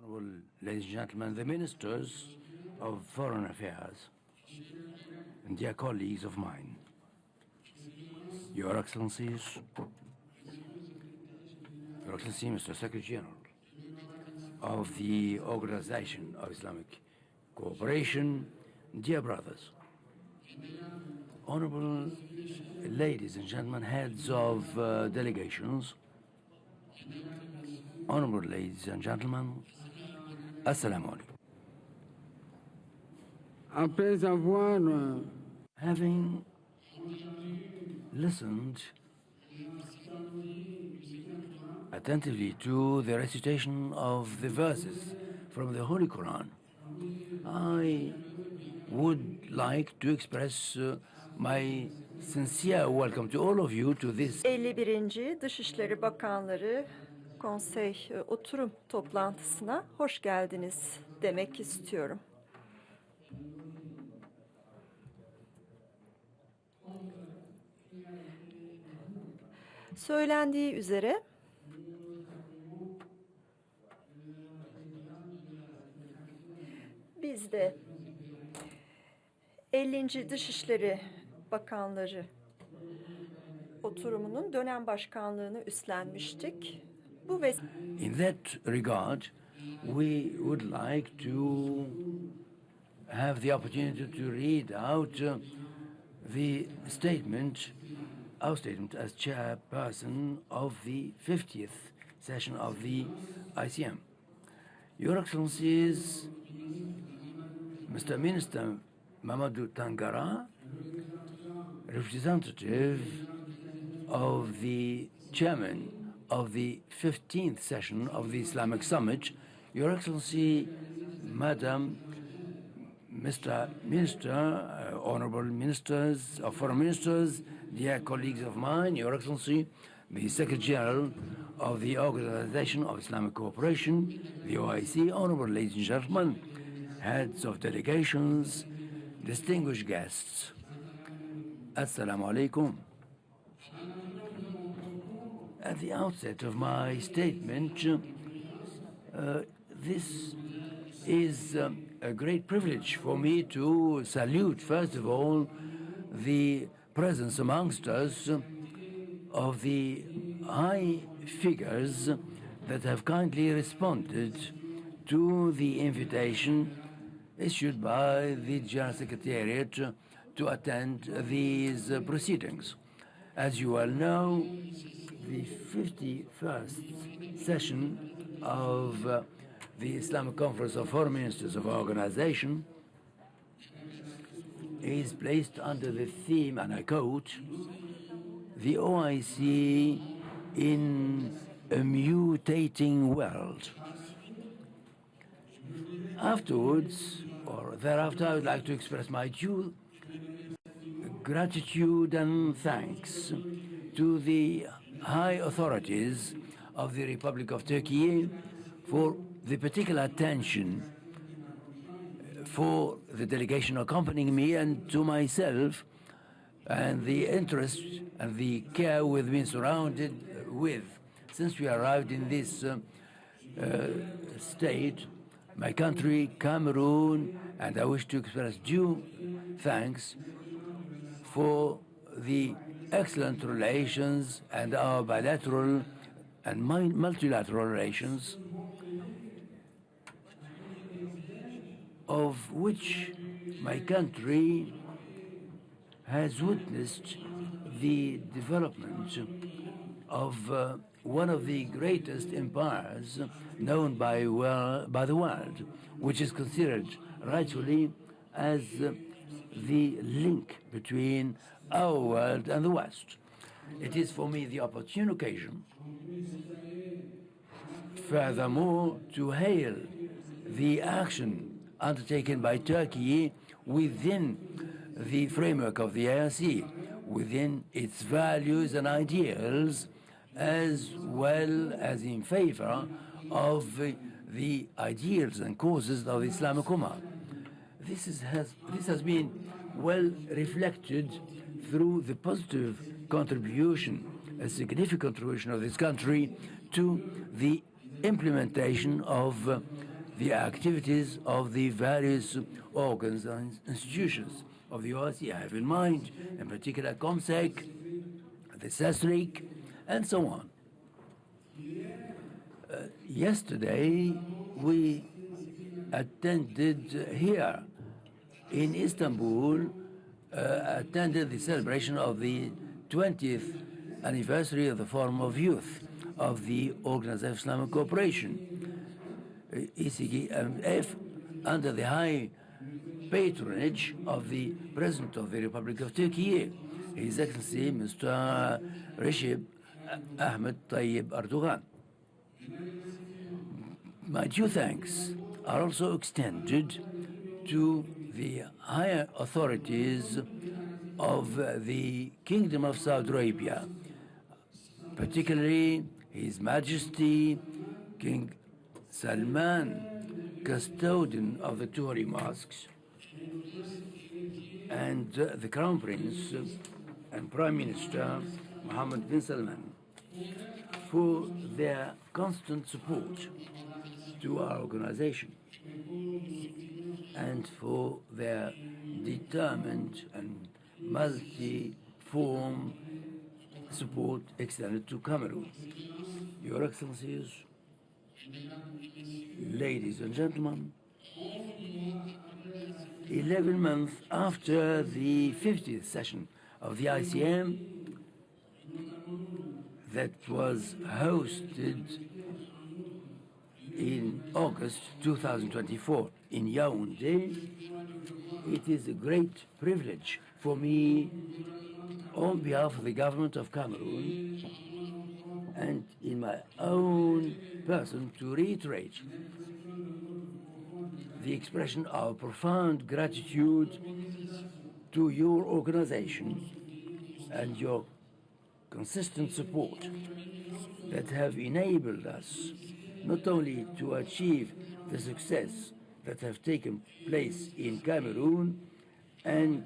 Honorable ladies and gentlemen, the ministers of foreign affairs, and dear colleagues of mine, Your Excellencies, Your Excellency, Mr. Secretary General of the Organisation of Islamic Cooperation, dear brothers, honorable ladies and gentlemen, heads of delegations, honorable ladies and gentlemen, Assalamu alaikum. Après avoir Having listened attentively to the recitation of the verses from the Holy Quran, I would like to express my sincere welcome to all of you to this 51. Dışişleri Bakanları Konsey Oturum Toplantısına hoş geldiniz demek istiyorum. Söylendiği üzere biz de 50. Dışişleri Bakanları oturumunun dönem başkanlığını üstlenmiştik. In that regard, we would like to have the opportunity to read out the statement, our statement as chairperson of the 50th session of the ICM. Your Excellencies, Mr. Minister Mamadou Tangara, representative of the chairman of the 15th session of the Islamic Summit, Your Excellency, Madam, Mr. Minister, Honorable Ministers, Foreign Ministers, dear colleagues of mine, Your Excellency, the Secretary General of the Organisation of Islamic Cooperation, the OIC, Honorable ladies and gentlemen, heads of delegations, distinguished guests, Assalamu alaikum. At the outset of my statement, this is a great privilege for me to salute, first of all, the presence amongst us of the high figures that have kindly responded to the invitation issued by the General Secretariat to attend these proceedings. As you well know, the 51st session of the Islamic Conference of Foreign Ministers of our organization is placed under the theme, and I quote, "The OIC in a mutating world." Afterwards, or thereafter, I would like to express my due gratitude and thanks to the high authorities of the Republic of Turkey for the particular attention for the delegation accompanying me and to myself, and the interest and the care we've been surrounded with since we arrived in this state, my country, Cameroon, and I wish to express due thanks for the excellent relations and our bilateral and multilateral relations, of which my country has witnessed the development of one of the greatest empires known by the world, which is considered rightfully as the link between our world and the West. It is for me the opportune occasion, furthermore, to hail the action undertaken by Turkey within the framework of the ARC, within its values and ideals, as well as in favor of the ideals and causes of the Islamic Ummah. This has been well reflected through the positive contribution, a significant contribution of this country to the implementation of the activities of the various organs and institutions of the OIC. I have in mind, in particular, COMSEC, the SESRIC, and so on. Yesterday, we attended here in Istanbul, attended the celebration of the 20th anniversary of the Forum of Youth of the Organisation of Islamic Cooperation, ECGMF, under the high patronage of the President of the Republic of Turkey, His Excellency Mr. Recep Tayyip Erdogan. My due thanks are also extended to the higher authorities of the Kingdom of Saudi Arabia, particularly His Majesty King Salman, custodian of the two holy mosques, and the Crown Prince and Prime Minister Mohammed bin Salman for their constant support to our organization and for their determined and multi-form support extended to Cameroon. Your Excellencies, ladies and gentlemen, 11 months after the 50th session of the ICM that was hosted in August 2024 in Yaoundé, it is a great privilege for me, on behalf of the government of Cameroon and in my own person, to reiterate the expression of profound gratitude to your organization and your consistent support that have enabled us not only to achieve the success that have taken place in Cameroon and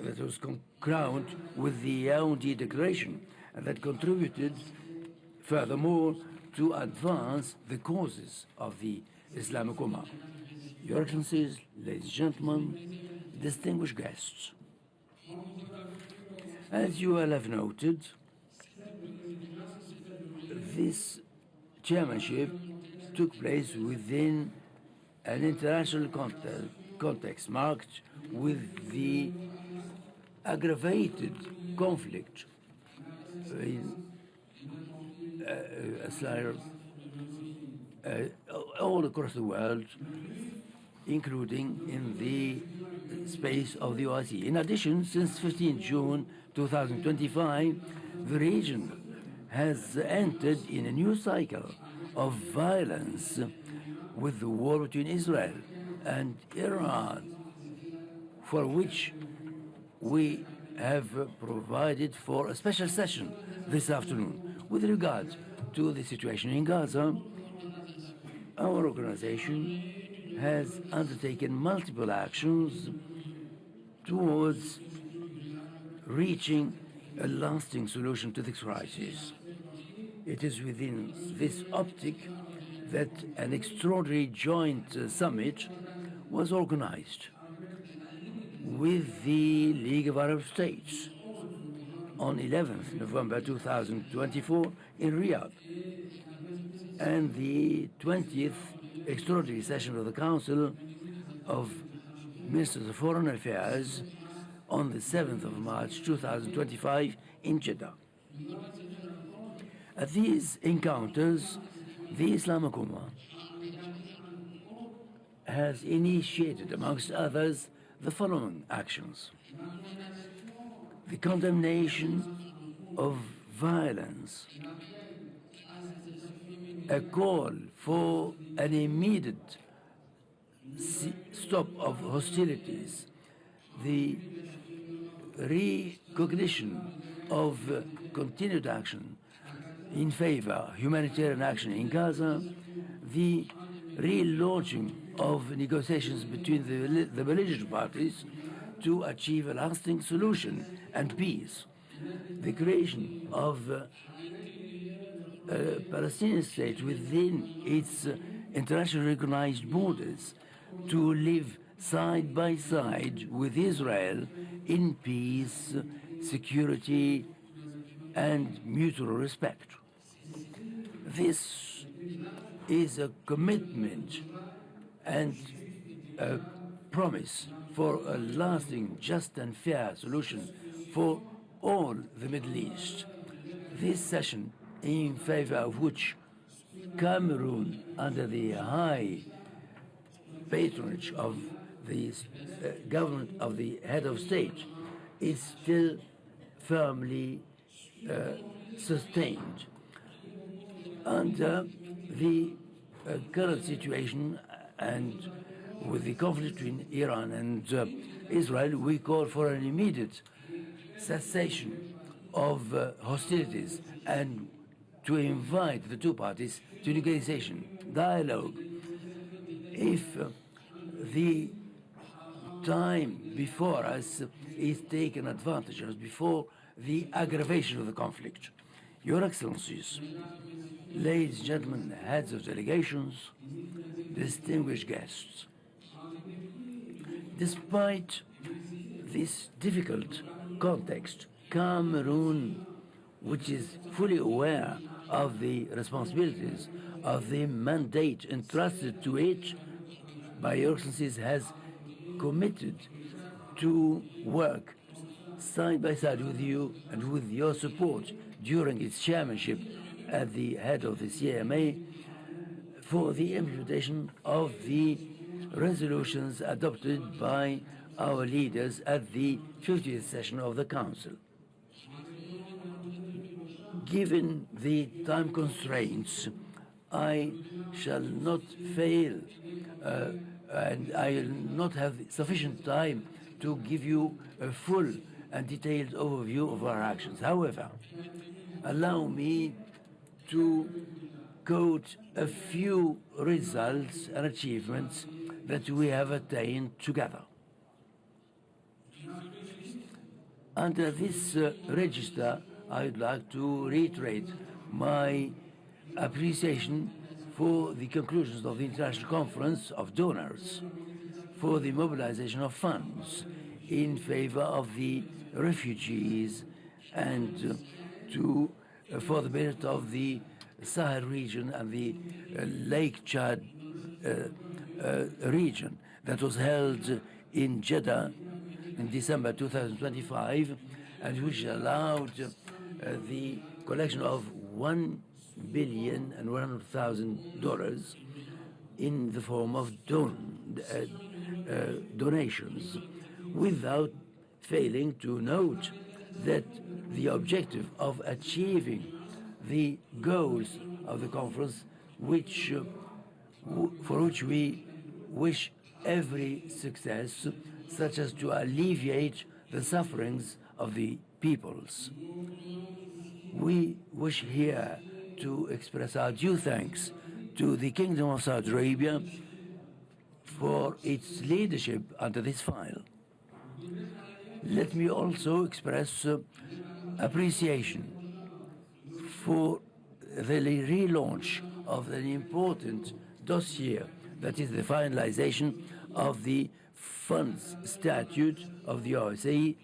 that was crowned with the Yaoundé Declaration, and that contributed furthermore to advance the causes of the Islamic Ummah. Your Excellencies, ladies and gentlemen, distinguished guests, as you all have noted, this chairmanship took place within an international context marked with the aggravated conflict in all across the world, including in the space of the OIC. In addition, since 15 June 2025, the region has entered in a new cycle of violence with the war between Israel and Iran, for which we have provided for a special session this afternoon. With regard to the situation in Gaza, our organization has undertaken multiple actions towards reaching a lasting solution to this crisis. It is within this optic that an extraordinary joint summit was organized with the League of Arab States on 11th November 2024 in Riyadh, and the 20th extraordinary session of the Council of Ministers of Foreign Affairs on the 7th of March 2025 in Jeddah. At these encounters, the Islamic Ummah has initiated, amongst others, the following actions: the condemnation of violence, a call for an immediate stop of hostilities, the recognition of continued action in favor of humanitarian action in Gaza, the relaunching of negotiations between the belligerent parties to achieve a lasting solution and peace, the creation of a Palestinian state within its internationally recognized borders to live side by side with Israel in peace, security, and mutual respect. This is a commitment and a promise for a lasting, just and fair solution for all the Middle East. This session, in favor of which Cameroon, under the high patronage of the government of the head of state, is still firmly sustained. Under the current situation and with the conflict between Iran and Israel, we call for an immediate cessation of hostilities and to invite the two parties to negotiation, dialogue. If the time before us is taken advantage of, before the aggravation of the conflict. Your Excellencies, ladies and gentlemen, heads of delegations, distinguished guests, despite this difficult context, Cameroon, which is fully aware of the responsibilities of the mandate entrusted to it by Your Excellencies, has committed to work side by side with you and with your support during its chairmanship at the head of the CMA for the implementation of the resolutions adopted by our leaders at the 50th session of the Council. Given the time constraints, I shall not fail and I will not have sufficient time to give you a full and detailed overview of our actions. However, allow me to quote a few results and achievements that we have attained together. Under this register, I would like to reiterate my appreciation for the conclusions of the International Conference of Donors for the mobilization of funds in favor of the refugees and for the benefit of the Sahel region and the Lake Chad region that was held in Jeddah in December 2025 and which allowed the collection of $1,100,000 in the form of donations, without failing to note that the objective of achieving the goals of the conference, for which we wish every success, such as to alleviate the sufferings of the peoples. We wish here to express our due thanks to the Kingdom of Saudi Arabia for its leadership under this file. Let me also express appreciation for the relaunch of an important dossier, that is the finalization of the funds statute of the OIC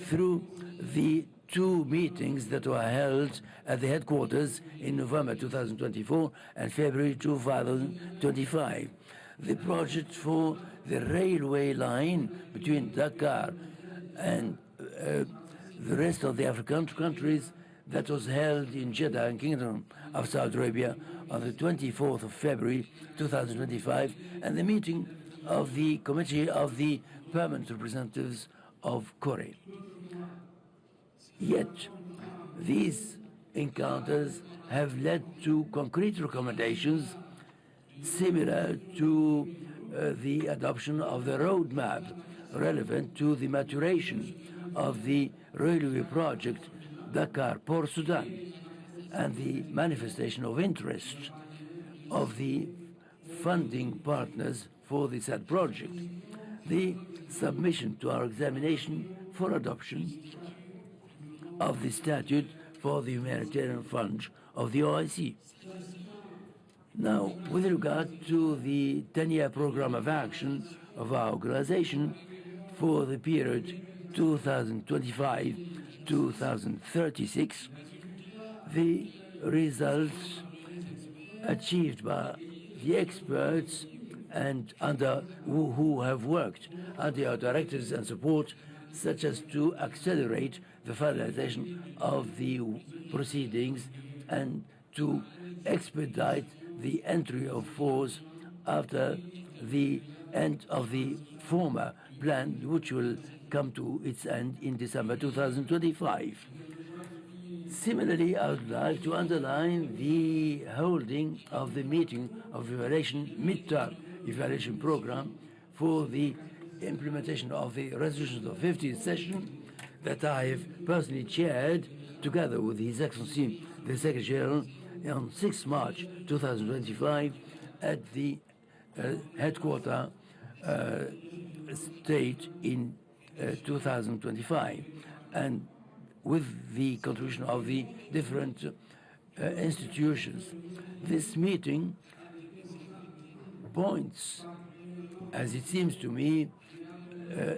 through the two meetings that were held at the headquarters in November 2024 and February 2025. The project for the railway line between Dakar and the rest of the African countries that was held in Jeddah and Kingdom of Saudi Arabia on the 24th of February 2025, and the meeting of the Committee of the Permanent Representatives of Korea. Yet, these encounters have led to concrete recommendations similar to the adoption of the roadmap relevant to the maturation of the railway project Dakar-Port Sudan and the manifestation of interest of the funding partners for the said project, the submission to our examination for adoption of the statute for the humanitarian fund of the OIC. Now, with regard to the 10-year program of action of our organization for the period 2025-2036, the results achieved by the experts and who have worked under our directives and support, such as to accelerate the finalization of the proceedings and to expedite the entry of force after the end of the former plan, which will come to its end in December 2025. Similarly, I would like to underline the holding of the meeting of midterm evaluation program for the implementation of the resolutions of 50th session that I have personally chaired together with His Excellency the Secretary General on 6 March 2025 at the headquarter state in 2025, and with the contribution of the different institutions. This meeting points, as it seems to me,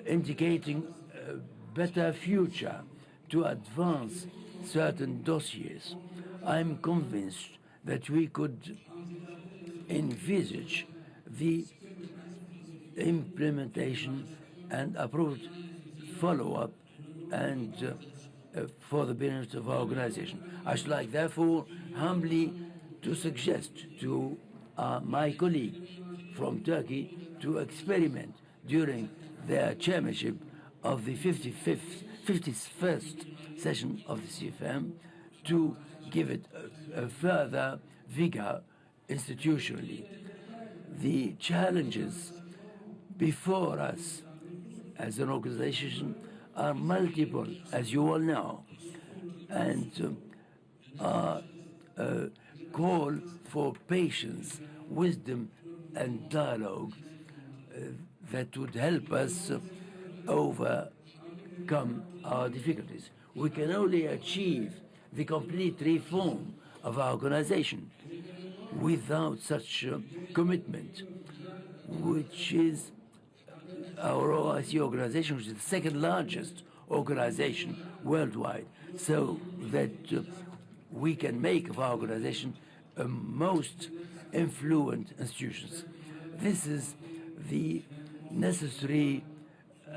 indicating a better future to advance certain dossiers. I'm convinced that we could envisage the implementation and approved follow-up and for the benefit of our organization. I should like, therefore, humbly to suggest to my colleague from Turkey to experiment during their chairmanship of the 51st session of the CFM to give it a further vigor institutionally. The challenges before us as an organization are multiple, as you all know, and are a call for patience, wisdom, and dialogue that would help us overcome our difficulties. We can only achieve the complete reform of our organization without such commitment, which is our OIC organization, which is the second largest organization worldwide, so that we can make of our organization a most influent institutions. This is the necessary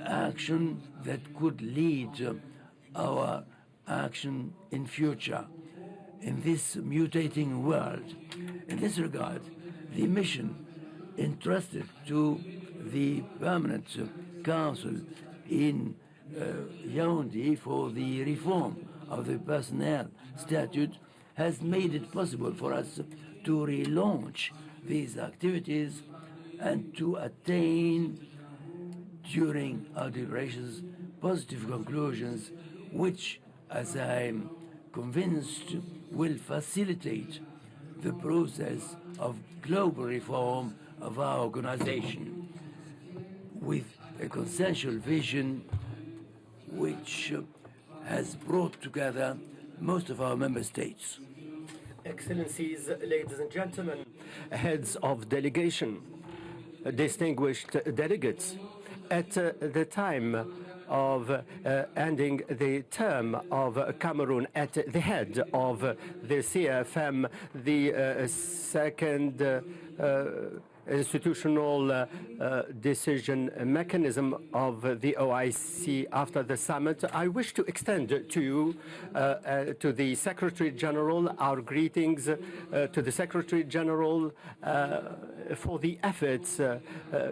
action that could lead our action in future in this mutating world. In this regard, the mission entrusted to the Permanent Council in Yaoundé for the reform of the personnel statute has made it possible for us to relaunch these activities and to attain, during our deliberations, positive conclusions, which, as I'm convinced, will facilitate the process of global reform of our organization with a consensual vision which has brought together most of our member states. Excellencies, ladies and gentlemen, heads of delegation, distinguished delegates, at the time of ending the term of Cameroon at the head of the CFM, the second institutional decision mechanism of the OIC after the summit, I wish to extend to you, to the Secretary General, our greetings to the Secretary General for the efforts,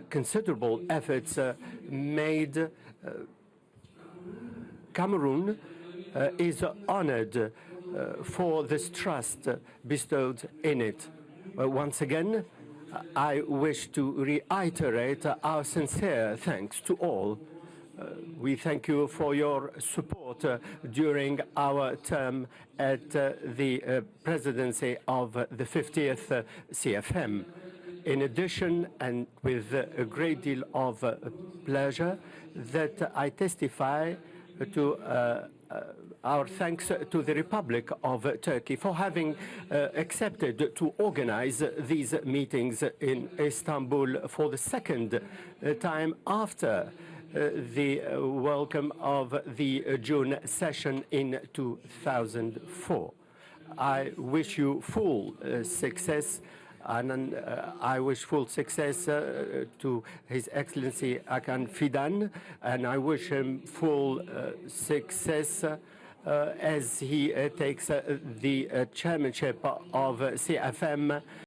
considerable efforts made. Cameroon is honored for this trust bestowed in it. Once again, I wish to reiterate our sincere thanks to all. We thank you for your support during our term at the presidency of the 50th CFM. In addition, and with a great deal of pleasure, that I testify to our thanks to the Republic of Turkey for having accepted to organize these meetings in Istanbul for the second time after the welcome of the June session in 2004. I wish you full success, and I wish full success to His Excellency Hakan Fidan, and I wish him full success as he takes the chairmanship of CFM